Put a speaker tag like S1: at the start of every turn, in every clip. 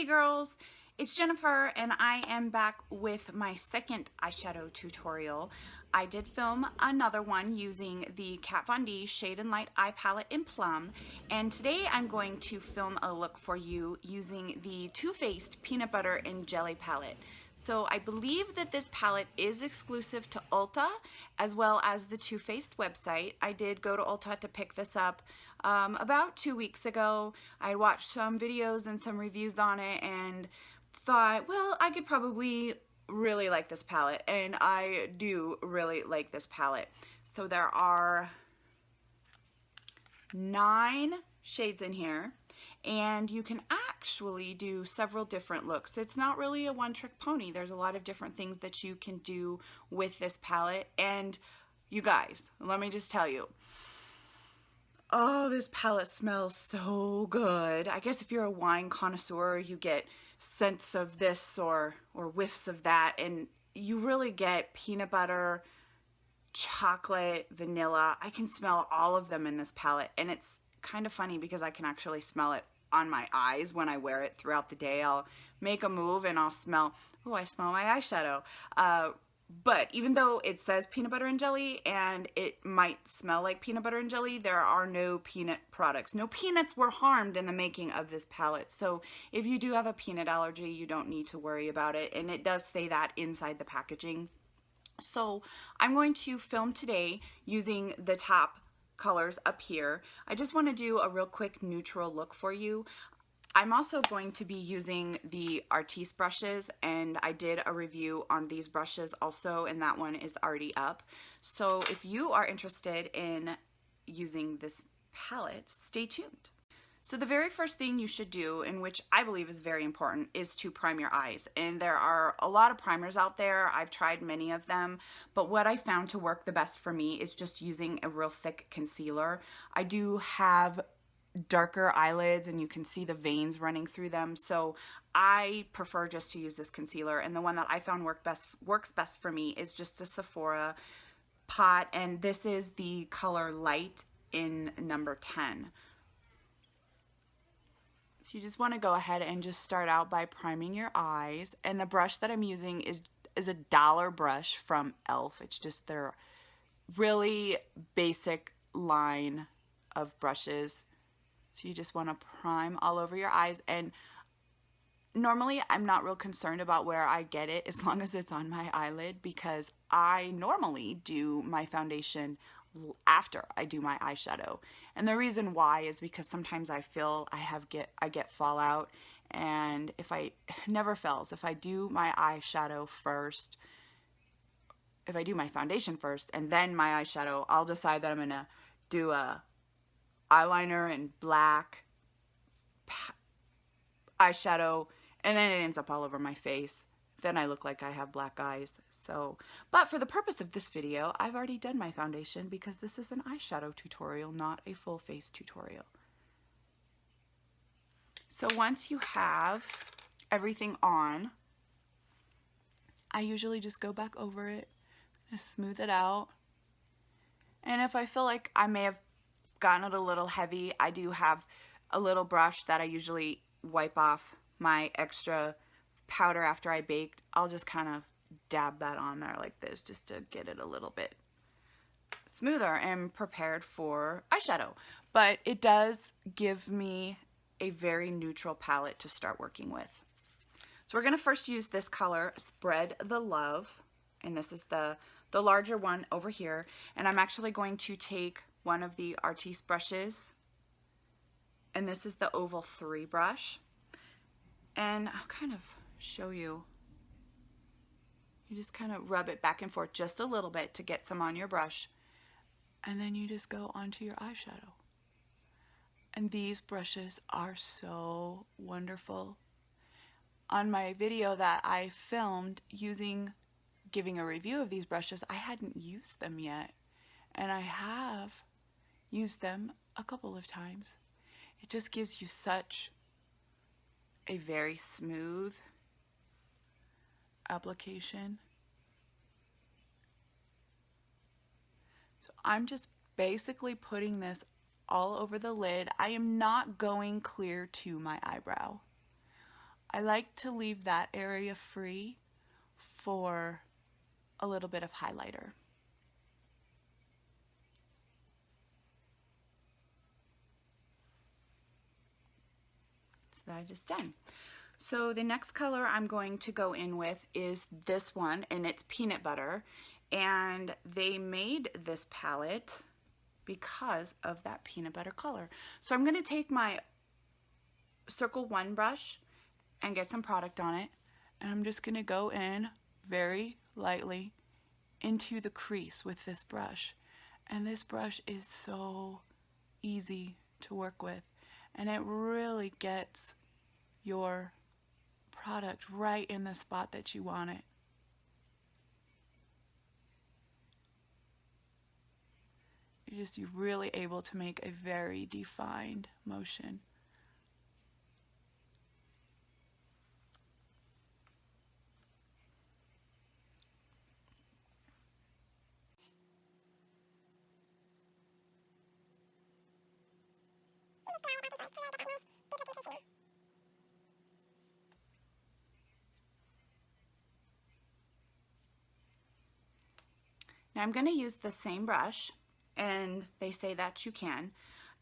S1: girls, it's Jennifer and I am back with my second eyeshadow tutorial. I did film another one using the Kat Von D Shade and Light Eye Palette in Plum, and today I'm going to film a look for you using the Too Faced Peanut Butter and Jelly palette. So I believe that this palette is exclusive to ULTA as well as the Too Faced website. I did go to ULTA to pick this up about 2 weeks ago. I watched some videos and some reviews on it and thought, well, I could probably really like this palette, and I do really like this palette. So there are 9 shades in here, and you can actually do several different looks. It's not really a one-trick pony. There's a lot of different things that you can do with this palette, and you guys, let me just tell you, oh, this palette smells so good. I guess if you're a wine connoisseur, you get scents of this or whiffs of that, and you really get peanut butter, chocolate, vanilla. I can smell all of them in this palette, and it's kind of funny because I can actually smell it on my eyes when I wear it throughout the day. I'll make a move and I'll smell, oh, I smell my eyeshadow. But even though it says peanut butter and jelly and it might smell like peanut butter and jelly, there are no peanut products. No peanuts were harmed in the making of this palette. So if you do have a peanut allergy, you don't need to worry about it. And it does say that inside the packaging. So I'm going to film today using the top colors up here. I just want to do a real quick neutral look for you. I'm also going to be using the Artis brushes, and I did a review on these brushes also, and that one is already up. So if you are interested in using this palette, stay tuned. So the very first thing you should do, and which I believe is very important, is to prime your eyes. And there are a lot of primers out there. I've tried many of them, but what I found to work the best for me is just using a real thick concealer. I do have darker eyelids and you can see the veins running through them, so I prefer just to use this concealer, and the one that I found works best for me is just a Sephora pot, and this is the color Light in number 10. So you just want to go ahead and just start out by priming your eyes, and the brush that I'm using is a dollar brush from e.l.f. It's just their really basic line of brushes. So you just want to prime all over your eyes, and normally I'm not real concerned about where I get it as long as it's on my eyelid, because I normally do my foundation after I do my eyeshadow. And the reason why is because sometimes I feel I get fallout, and if I never fails, if I do my eyeshadow first, if I do my foundation first and then my eyeshadow, I'll decide that I'm gonna do a eyeliner and black eyeshadow, and then it ends up all over my face. Then I look like I have black eyes. So, but for the purpose of this video, I've already done my foundation because this is an eyeshadow tutorial, not a full face tutorial. So once you have everything on, I usually just go back over it, just smooth it out. And if I feel like I may have gotten it a little heavy, I do have a little brush that I usually wipe off my extra powder after I baked. I'll just kind of dab that on there like this just to get it a little bit smoother and prepared for eyeshadow. But it does give me a very neutral palette to start working with. So we're going to first use this color, Spread the Love, and this is the larger one over here, and I'm actually going to take one of the Artis brushes, and this is the Oval 3 brush, and I'll kind of show you. You just kind of rub it back and forth just a little bit to get some on your brush, and then you just go onto your eyeshadow. And these brushes are so wonderful. On my video that I filmed giving a review of these brushes, I hadn't used them yet, and I have used them a couple of times. It just gives you such a very smooth application. So I'm just basically putting this all over the lid. I am not going clear to my eyebrow. I like to leave that area free for a little bit of highlighter. So that is done. So the next color I'm going to go in with is this one, and it's Peanut Butter. And they made this palette because of that peanut butter color. So I'm going to take my Circle 1 brush and get some product on it. And I'm just going to go in very lightly into the crease with this brush. And this brush is so easy to work with. And it really gets your product right in the spot that you want it. You're really able to make a very defined motion. Now I'm going to use the same brush, and they say that you can,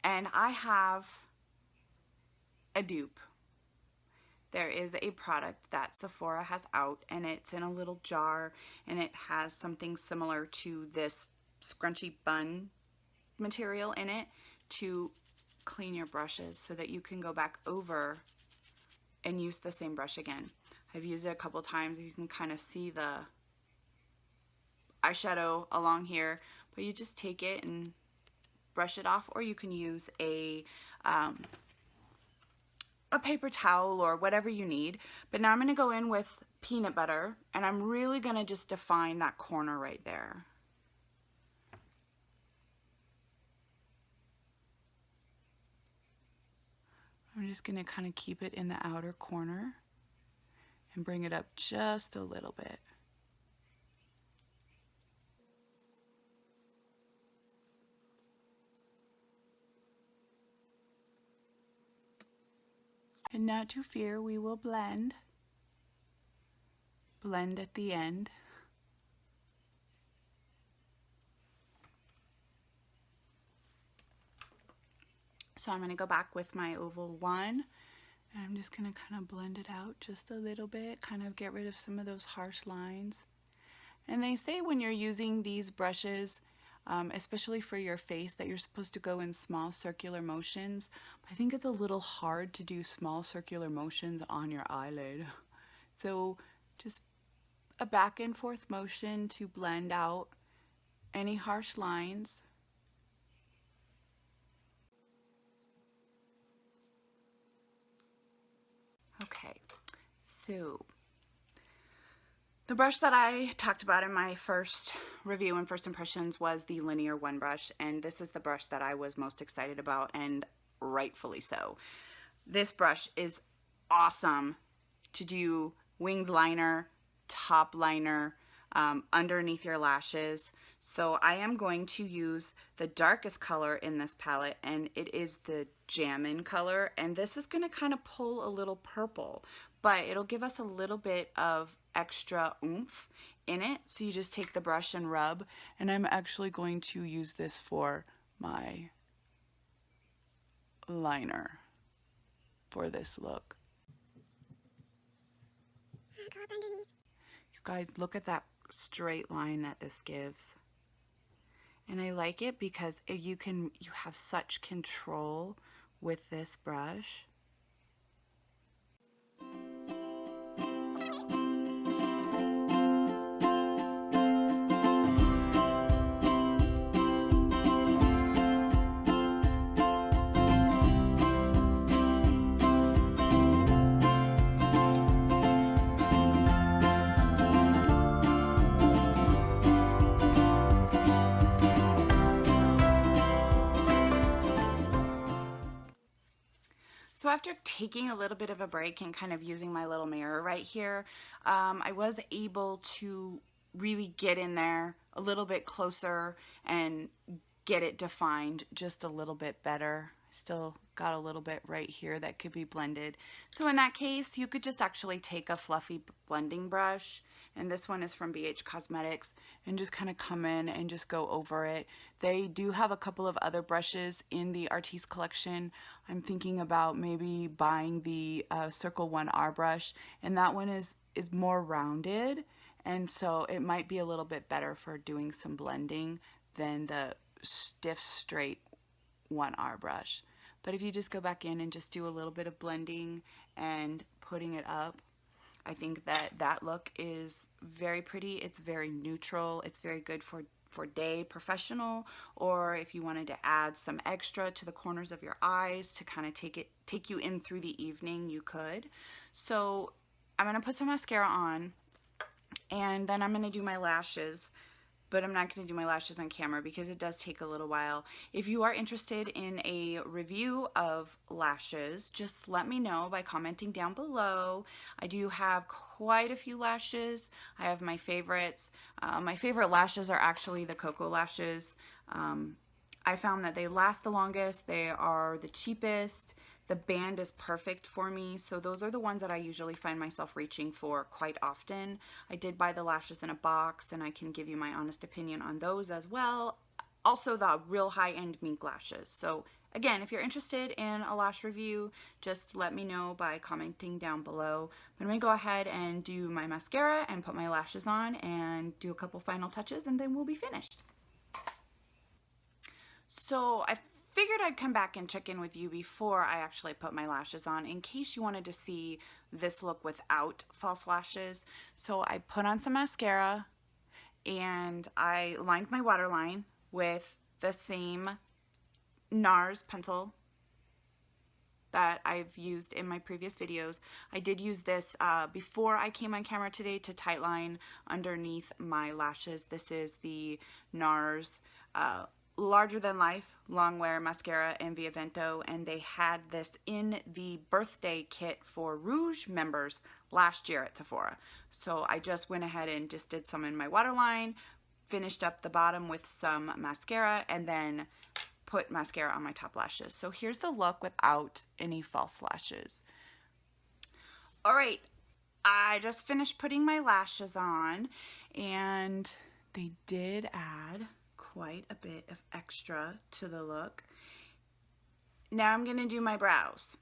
S1: and I have a dupe. There is a product that Sephora has out, and it's in a little jar, and it has something similar to this scrunchy bun material in it to clean your brushes so that you can go back over and use the same brush again. I've used it a couple times. You can kind of see the eyeshadow along here, but you just take it and brush it off, or you can use a paper towel or whatever you need. But now I'm going to go in with Peanut Butter, and I'm really going to just define that corner right there. I'm just going to kind of keep it in the outer corner and bring it up just a little bit. And not to fear, we will blend at the end. So I'm going to go back with my oval 1, and I'm just going to kind of blend it out just a little bit, kind of get rid of some of those harsh lines. And they say when you're using these brushes, especially for your face, that you're supposed to go in small circular motions. I think it's a little hard to do small circular motions on your eyelid. So just a back and forth motion to blend out any harsh lines. Okay, so the brush that I talked about in my first review and first impressions was the Linear 1 brush, and this is the brush that I was most excited about, and rightfully so. This brush is awesome to do winged liner, top liner, underneath your lashes. So I am going to use the darkest color in this palette, and it is the Jammin color, and this is going to kind of pull a little purple, but it'll give us a little bit of extra oomph in it. So you just take the brush and rub, and I'm actually going to use this for my liner for this look. Go up underneath. You guys, look at that straight line that this gives. And I like it because you have such control with this brush. So after taking a little bit of a break and kind of using my little mirror right here, I was able to really get in there a little bit closer and get it defined just a little bit better. Still got a little bit right here that could be blended. So in that case, you could just actually take a fluffy blending brush, and this one is from BH Cosmetics, and just kind of come in and just go over it. They do have a couple of other brushes in the Artis collection. I'm thinking about maybe buying the Circle 1R brush, and that one is more rounded, and so it might be a little bit better for doing some blending than the stiff straight 1R brush. But if you just go back in and just do a little bit of blending and putting it up, I think that that look is very pretty. It's very neutral. It's very good for day professional, or if you wanted to add some extra to the corners of your eyes to kind of take you in through the evening, you could. So I'm gonna put some mascara on, and then I'm gonna do my lashes, but I'm not going to do my lashes on camera because it does take a little while. If you are interested in a review of lashes, just let me know by commenting down below. I do have quite a few lashes. I have my favorites. My favorite lashes are actually the KoKo Lashes. I found that they last the longest. They are the cheapest. The band is perfect for me, so those are the ones that I usually find myself reaching for quite often. I did buy the lashes in a box, and I can give you my honest opinion on those as well. Also the real high-end mink lashes. So again, if you're interested in a lash review, just let me know by commenting down below. But I'm going to go ahead and do my mascara and put my lashes on and do a couple final touches, and then we'll be finished. So I figured I'd come back and check in with you before I actually put my lashes on in case you wanted to see this look without false lashes. So I put on some mascara and I lined my waterline with the same NARS pencil that I've used in my previous videos. I did use this before I came on camera today to tightline underneath my lashes. This is the NARS Larger Than Life Long Wear Mascara in via Vento, and they had this in the birthday kit for Rouge members last year at Sephora. So I just went ahead and just did some in my waterline, finished up the bottom with some mascara, and then put mascara on my top lashes. So here's the look without any false lashes. All right, I just finished putting my lashes on, and they did add quite a bit of extra to the look. Now I'm going to do my brows.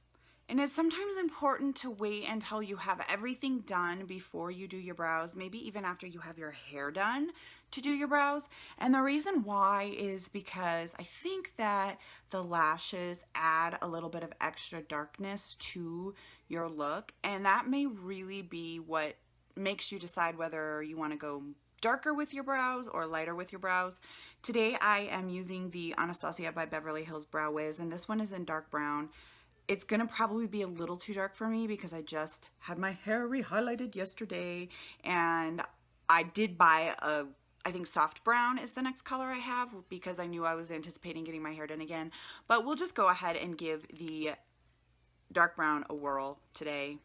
S1: And it's sometimes important to wait until you have everything done before you do your brows, maybe even after you have your hair done to do your brows. And the reason why is because I think that the lashes add a little bit of extra darkness to your look, and that may really be what makes you decide whether you want to go darker with your brows or lighter with your brows. Today I am using the Anastasia by Beverly Hills Brow Wiz, and this one is in dark brown. It's gonna probably be a little too dark for me because I just had my hair re-highlighted yesterday, and I did buy I think soft brown is the next color I have because I knew I was anticipating getting my hair done again. But we'll just go ahead and give the dark brown a whirl today.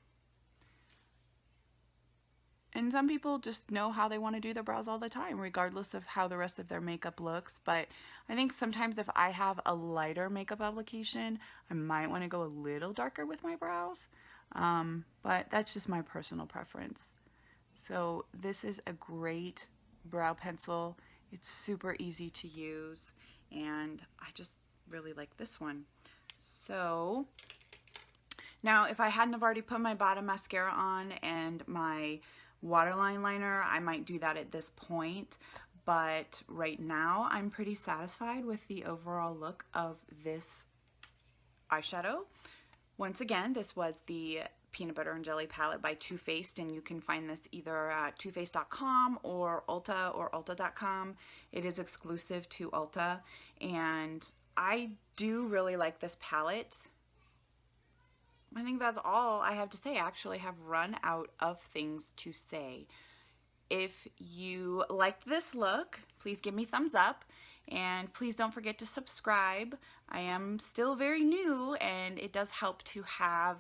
S1: And some people just know how they want to do their brows all the time, regardless of how the rest of their makeup looks. But I think sometimes if I have a lighter makeup application, I might want to go a little darker with my brows. But that's just my personal preference. So this is a great brow pencil. It's super easy to use, and I just really like this one. So now if I hadn't have already put my bottom mascara on and my waterline liner, I might do that at this point, but right now I'm pretty satisfied with the overall look of this eyeshadow. Once again, this was the Peanut Butter and Jelly palette by Too Faced, and you can find this either at toofaced.com or ULTA or ulta.com. It is exclusive to ULTA, and I do really like this palette. I think that's all I have to say. I actually have run out of things to say. If you liked this look, please give me a thumbs up, and please don't forget to subscribe. I am still very new, and it does help to have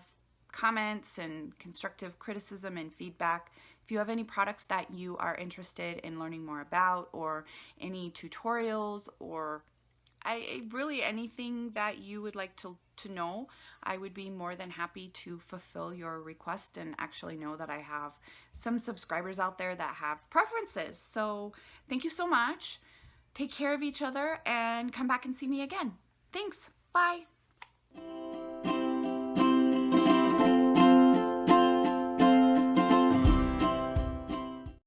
S1: comments and constructive criticism and feedback. If you have any products that you are interested in learning more about, or any tutorials or really anything that you would like to know, I would be more than happy to fulfill your request, and actually know that I have some subscribers out there that have preferences. So thank you so much. Take care of each other and come back and see me again. Thanks. Bye.